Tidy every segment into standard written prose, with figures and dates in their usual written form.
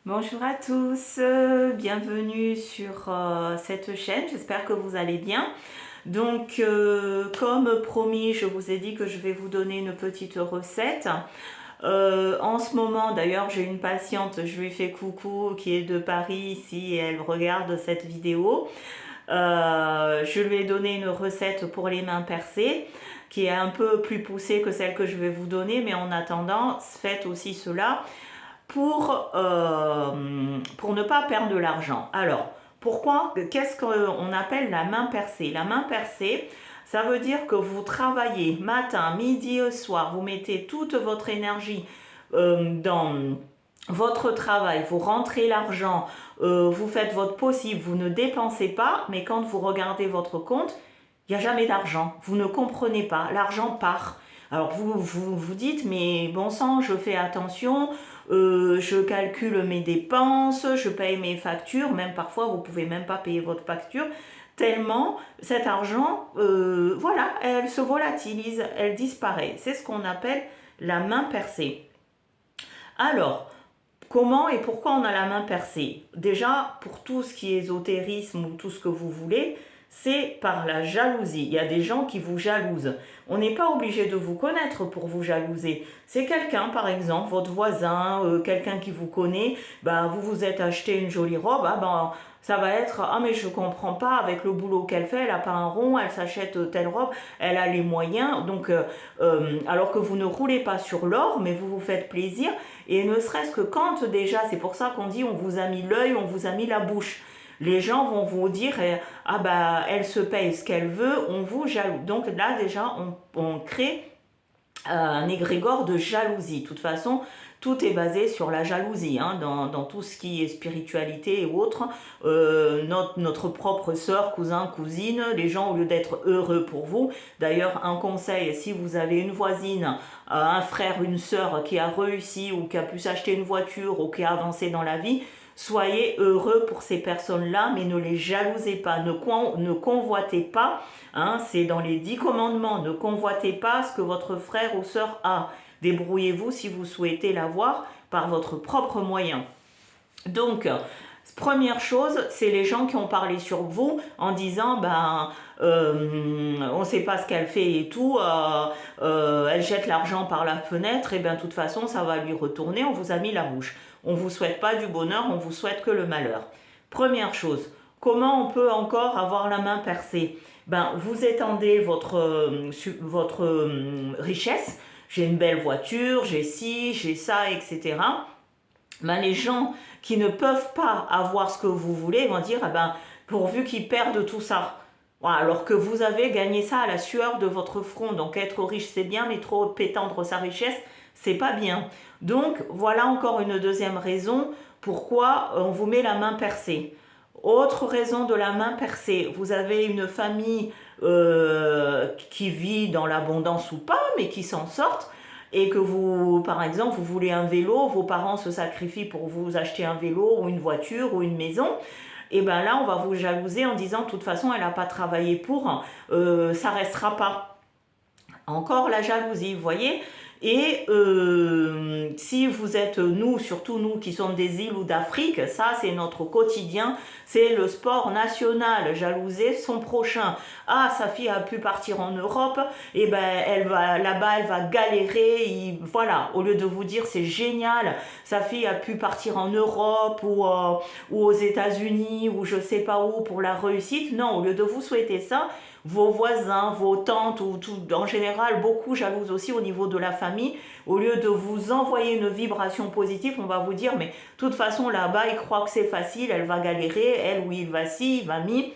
Bonjour à tous, bienvenue sur cette chaîne, j'espère que vous allez bien. Donc comme promis, je vous ai dit que je vais vous donner une petite recette. En ce moment, d'ailleurs, j'ai une patiente, je lui fais coucou, qui est de Paris ici et elle regarde cette vidéo. Je lui ai donné une recette pour les mains percées qui est un peu plus poussée que celle que je vais vous donner, mais en attendant, faites aussi cela pour ne pas perdre de l'argent. Alors, pourquoi? Qu'est-ce qu'on appelle la main percée? La main percée, ça veut dire que vous travaillez matin, midi et soir, vous mettez toute votre énergie dans votre travail, vous rentrez l'argent, vous faites votre possible, vous ne dépensez pas, mais quand vous regardez votre compte, il n'y a jamais d'argent. Vous ne comprenez pas, l'argent part. Alors vous dites, mais bon sang, je fais attention, je calcule mes dépenses, je paye mes factures, même parfois vous pouvez même pas payer votre facture, tellement cet argent, voilà, elle se volatilise, elle disparaît. C'est ce qu'on appelle la main percée. Alors, comment et pourquoi on a la main percée? Déjà, pour tout ce qui est ésotérisme ou tout ce que vous voulez, c'est par la jalousie. Il y a des gens qui vous jalousent. On n'est pas obligé de vous connaître pour vous jalouser. C'est quelqu'un, par exemple, votre voisin, quelqu'un qui vous connaît, ben, vous vous êtes acheté une jolie robe, ah ben, ça va être «Ah mais je comprends pas, avec le boulot qu'elle fait, elle n'a pas un rond, elle s'achète telle robe, elle a les moyens.» Donc, alors que vous ne roulez pas sur l'or, mais vous vous faites plaisir. Et ne serait-ce que quand déjà, c'est pour ça qu'on dit on vous a mis l'œil, on vous a mis la bouche. Les gens vont vous dire ah bah elle se paye ce qu'elle veut, on vous jalouse. Donc là déjà on crée un égrégore de jalousie. De toute façon, tout est basé sur la jalousie, hein, dans tout ce qui est spiritualité et autres. Notre propre sœur, cousin, cousine, les gens, au lieu d'être heureux pour vous, d'ailleurs, un conseil, si vous avez une voisine, un frère, une sœur qui a réussi ou qui a pu s'acheter une voiture ou qui a avancé dans la vie, soyez heureux pour ces personnes-là, mais ne les jalousez pas, ne convoitez pas, hein, c'est dans les 10 commandements, ne convoitez pas ce que votre frère ou sœur a. Débrouillez-vous si vous souhaitez l'avoir par votre propre moyen. Donc, première chose, c'est les gens qui ont parlé sur vous en disant ben on ne sait pas ce qu'elle fait et tout, elle jette l'argent par la fenêtre et bien de toute façon ça va lui retourner, on vous a mis la bouche. On ne vous souhaite pas du bonheur, on vous souhaite que le malheur. Première chose, comment on peut encore avoir la main percée? Ben vous étendez votre richesse. J'ai une belle voiture, j'ai ci, j'ai ça, etc. Ben, les gens qui ne peuvent pas avoir ce que vous voulez vont dire ah ben, pourvu qu'ils perdent tout ça. Voilà, alors que vous avez gagné ça à la sueur de votre front. Donc être riche c'est bien, mais trop étendre sa richesse, c'est pas bien. Donc voilà encore une deuxième raison pourquoi on vous met la main percée. Autre raison de la main percée, vous avez une famille qui vit dans l'abondance ou pas, mais qui s'en sortent, et que vous, par exemple, vous voulez un vélo, vos parents se sacrifient pour vous acheter un vélo ou une voiture ou une maison, et bien là, on va vous jalouser en disant, de toute façon, elle n'a pas travaillé pour, ça restera pas. Encore la jalousie, vous voyez. Et si vous êtes, nous, surtout nous qui sommes des îles ou d'Afrique, ça c'est notre quotidien, c'est le sport national, jalouser son prochain. Ah, sa fille a pu partir en Europe, et ben elle va là-bas, elle va galérer, voilà, au lieu de vous dire c'est génial, sa fille a pu partir en Europe ou aux États-Unis ou je sais pas où pour la réussite, non, au lieu de vous souhaiter ça, vos voisins, vos tantes, ou tout, en général, beaucoup jalousent aussi au niveau de la famille. Au lieu de vous envoyer une vibration positive, on va vous dire, mais de toute façon, là-bas, ils croient que c'est facile, elle va galérer, elle ou il va ci, il va mi.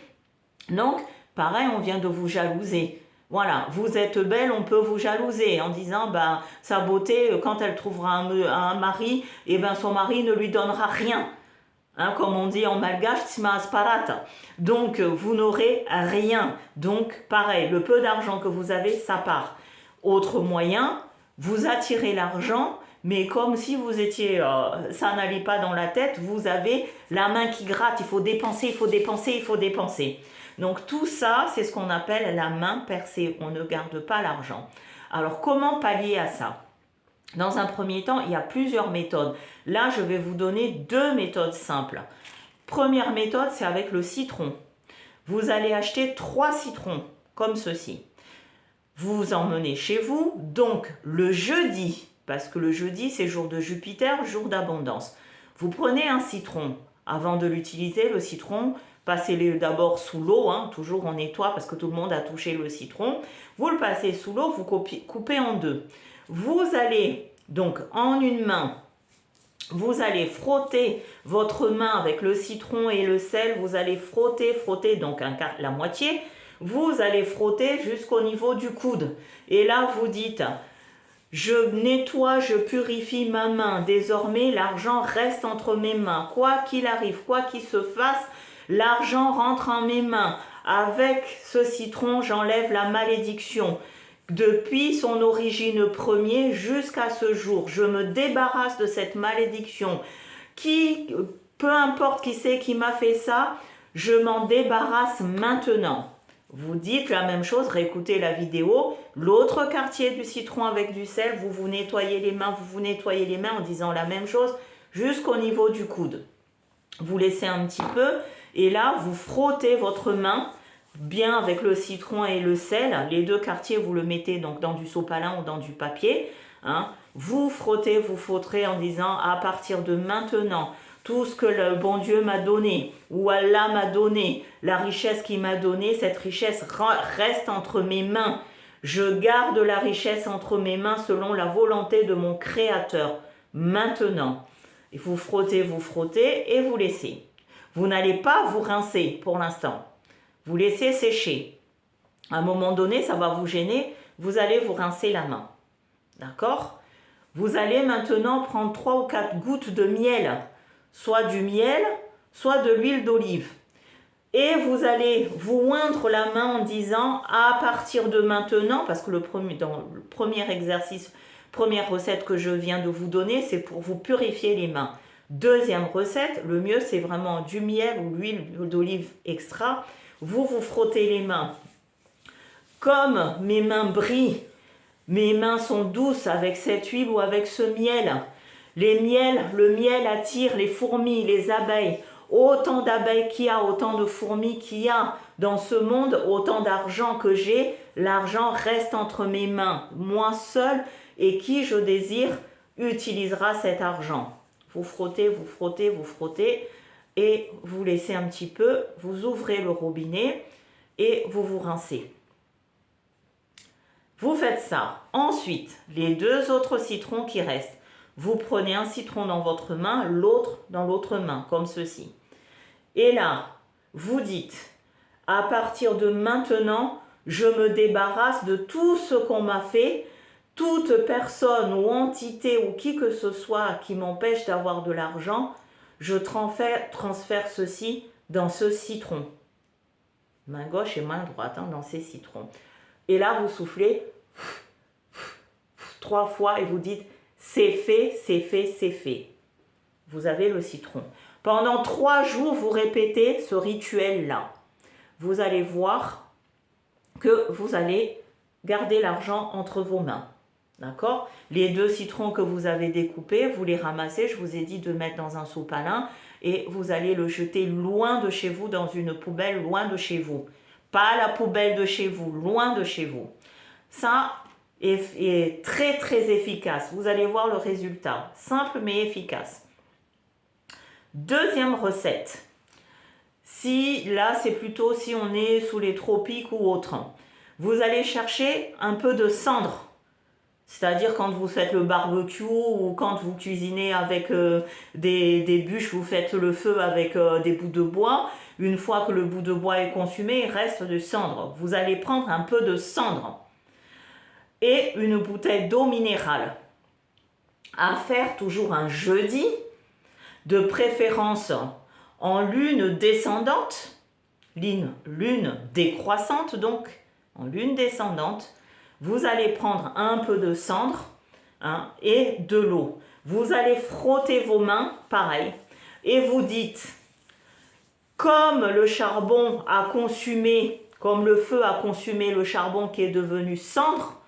Donc, pareil, on vient de vous jalouser. Voilà, vous êtes belle, on peut vous jalouser en disant, ben, sa beauté, quand elle trouvera un mari, et ben, son mari ne lui donnera rien. Hein, comme on dit en malgache, tsima asparata. Donc, vous n'aurez rien. Donc, pareil, le peu d'argent que vous avez, ça part. Autre moyen, vous attirez l'argent, mais comme si vous étiez, ça n'allait pas dans la tête, vous avez la main qui gratte, il faut dépenser, il faut dépenser, il faut dépenser. Donc, tout ça, c'est ce qu'on appelle la main percée. On ne garde pas l'argent. Alors, comment pallier à ça? Dans un premier temps, il y a plusieurs méthodes. Là, je vais vous donner 2 méthodes simples. Première méthode, c'est avec le citron. Vous allez acheter 3 citrons, comme ceci. Vous vous emmenez chez vous, donc le jeudi, parce que le jeudi, c'est jour de Jupiter, jour d'abondance. Vous prenez un citron. Avant de l'utiliser, le citron, passez-le d'abord sous l'eau, toujours on nettoie parce que tout le monde a touché le citron. Vous le passez sous l'eau, vous coupez en 2. Vous allez donc en une main, vous allez frotter votre main avec le citron et le sel, vous allez frotter, donc la moitié, vous allez frotter jusqu'au niveau du coude. Et là, vous dites, je nettoie, je purifie ma main, désormais l'argent reste entre mes mains. Quoi qu'il arrive, quoi qu'il se fasse, l'argent rentre en mes mains. Avec ce citron, j'enlève la malédiction. Depuis son origine première jusqu'à ce jour, je me débarrasse de cette malédiction. Peu importe qui c'est qui m'a fait ça, je m'en débarrasse maintenant. Vous dites la même chose, réécoutez la vidéo. L'autre quartier du citron avec du sel, vous vous nettoyez les mains, en disant la même chose jusqu'au niveau du coude. Vous laissez un petit peu et là, vous frottez votre main bien avec le citron et le sel. Les 2 quartiers, vous le mettez donc dans du sopalin ou dans du papier. Vous frottez, vous frotterez en disant à partir de maintenant, tout ce que le bon Dieu m'a donné, ou Allah m'a donné, la richesse qu'il m'a donnée, cette richesse reste entre mes mains. Je garde la richesse entre mes mains selon la volonté de mon Créateur. Maintenant, et vous frottez et vous laissez. Vous n'allez pas vous rincer pour l'instant. Vous laissez sécher. À un moment donné, ça va vous gêner. Vous allez vous rincer la main. D'accord? Vous allez maintenant prendre 3 ou 4 gouttes de miel. Soit du miel, soit de l'huile d'olive. Et vous allez vous oindre la main en disant à partir de maintenant, parce que dans le premier exercice, première recette que je viens de vous donner, c'est pour vous purifier les mains. Deuxième recette, le mieux c'est vraiment du miel ou l'huile d'olive extra. Vous frottez les mains. Comme mes mains brillent, mes mains sont douces avec cette huile ou avec ce miel. Le miel attire les fourmis, les abeilles. Autant d'abeilles qu'il y a, autant de fourmis qu'il y a dans ce monde, autant d'argent que j'ai, l'argent reste entre mes mains. Moi seul et qui je désire utilisera cet argent. Vous frottez et vous laissez un petit peu, vous ouvrez le robinet et vous vous rincez. Vous faites ça. Ensuite, les 2 autres citrons qui restent. Vous prenez un citron dans votre main, l'autre dans l'autre main, comme ceci. Et là, vous dites, à partir de maintenant, je me débarrasse de tout ce qu'on m'a fait, toute personne ou entité ou qui que ce soit qui m'empêche d'avoir de l'argent, je transfère ceci dans ce citron. Main gauche et main droite dans ces citrons. Et là, vous soufflez 3 fois et vous dites, c'est fait, c'est fait, c'est fait. Vous avez le citron. Pendant 3 jours, vous répétez ce rituel-là. Vous allez voir que vous allez garder l'argent entre vos mains. D'accord? Les 2 citrons que vous avez découpés, vous les ramassez. Je vous ai dit de mettre dans un sopalin et vous allez le jeter loin de chez vous, dans une poubelle loin de chez vous. Pas la poubelle de chez vous, loin de chez vous. Ça est très très efficace. Vous allez voir le résultat. Simple mais efficace. Deuxième recette. Là c'est plutôt si on est sous les tropiques ou autre. Vous allez chercher un peu de cendre. C'est-à-dire quand vous faites le barbecue ou quand vous cuisinez avec des bûches, vous faites le feu avec des bouts de bois. Une fois que le bout de bois est consumé, il reste de cendre. Vous allez prendre un peu de cendre et une bouteille d'eau minérale. À faire toujours un jeudi, de préférence en lune descendante, lune décroissante donc, en lune descendante. Vous allez prendre un peu de cendre et de l'eau. Vous allez frotter vos mains, pareil, et vous dites, comme le charbon a consumé, comme le feu a consumé le charbon qui est devenu cendre,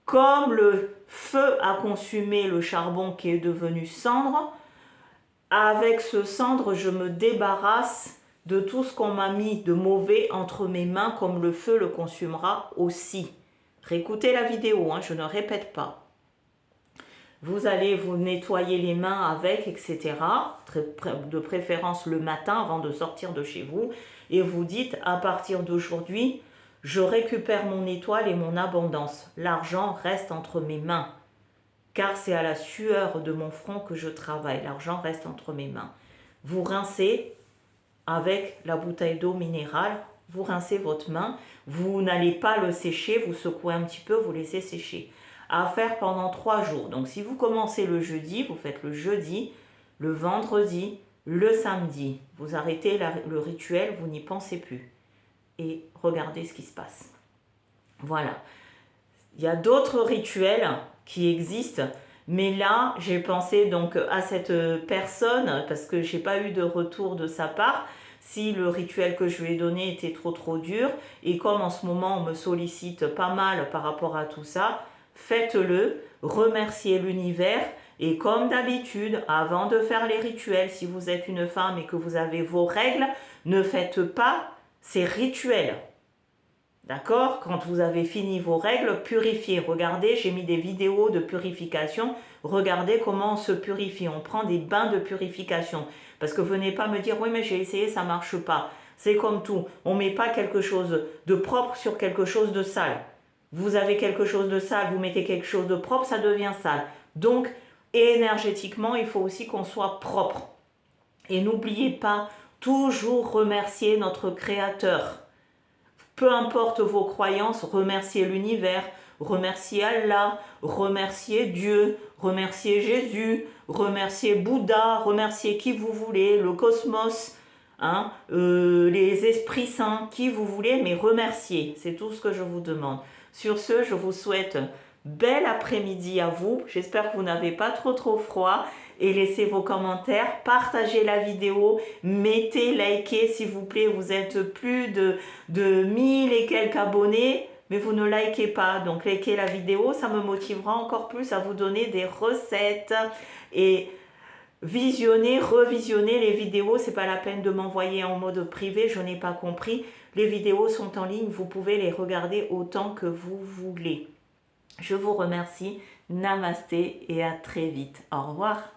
Comme le feu a consumé le charbon qui est devenu cendre, avec ce cendre, je me débarrasse de tout ce qu'on m'a mis de mauvais entre mes mains, comme le feu le consumera aussi. Réécoutez la vidéo, hein, je ne répète pas. Vous allez vous nettoyer les mains avec, etc. De préférence le matin avant de sortir de chez vous. Et vous dites, à partir d'aujourd'hui, je récupère mon étoile et mon abondance. L'argent reste entre mes mains. Car c'est à la sueur de mon front que je travaille. L'argent reste entre mes mains. Vous rincez avec la bouteille d'eau minérale. Vous rincez votre main. Vous n'allez pas le sécher. Vous secouez un petit peu, vous laissez sécher. À faire pendant 3 jours. Donc si vous commencez le jeudi, vous faites le jeudi, le vendredi, le samedi. Vous arrêtez le rituel, vous n'y pensez plus. Et regardez ce qui se passe. Voilà. Il y a d'autres rituels qui existent, mais là, j'ai pensé donc à cette personne, parce que je n'ai pas eu de retour de sa part, si le rituel que je lui ai donné était trop dur, et comme en ce moment on me sollicite pas mal par rapport à tout ça, faites-le, remerciez l'univers, et comme d'habitude, avant de faire les rituels, si vous êtes une femme et que vous avez vos règles, ne faites pas ces rituels. D'accord? Quand vous avez fini vos règles, purifiez. Regardez, j'ai mis des vidéos de purification. Regardez comment on se purifie. On prend des bains de purification. Parce que venez pas me dire, oui, mais j'ai essayé, ça marche pas. C'est comme tout. On met pas quelque chose de propre sur quelque chose de sale. Vous avez quelque chose de sale, vous mettez quelque chose de propre, ça devient sale. Donc, énergétiquement, il faut aussi qu'on soit propre. Et n'oubliez pas, toujours remercier notre Créateur. Peu importe vos croyances, remerciez l'univers, remerciez Allah, remerciez Dieu, remerciez Jésus, remerciez Bouddha, remerciez qui vous voulez, le cosmos, hein, les esprits saints, qui vous voulez, mais remerciez, c'est tout ce que je vous demande. Sur ce, je vous souhaite bel après-midi à vous, j'espère que vous n'avez pas trop froid, et laissez vos commentaires, partagez la vidéo, mettez, likez s'il vous plaît, vous êtes plus de 1000 et quelques abonnés, mais vous ne likez pas, donc likez la vidéo, ça me motivera encore plus à vous donner des recettes, et visionnez, revisionnez les vidéos, c'est pas la peine de m'envoyer en mode privé, je n'ai pas compris, les vidéos sont en ligne, vous pouvez les regarder autant que vous voulez. Je vous remercie, namasté et à très vite, au revoir.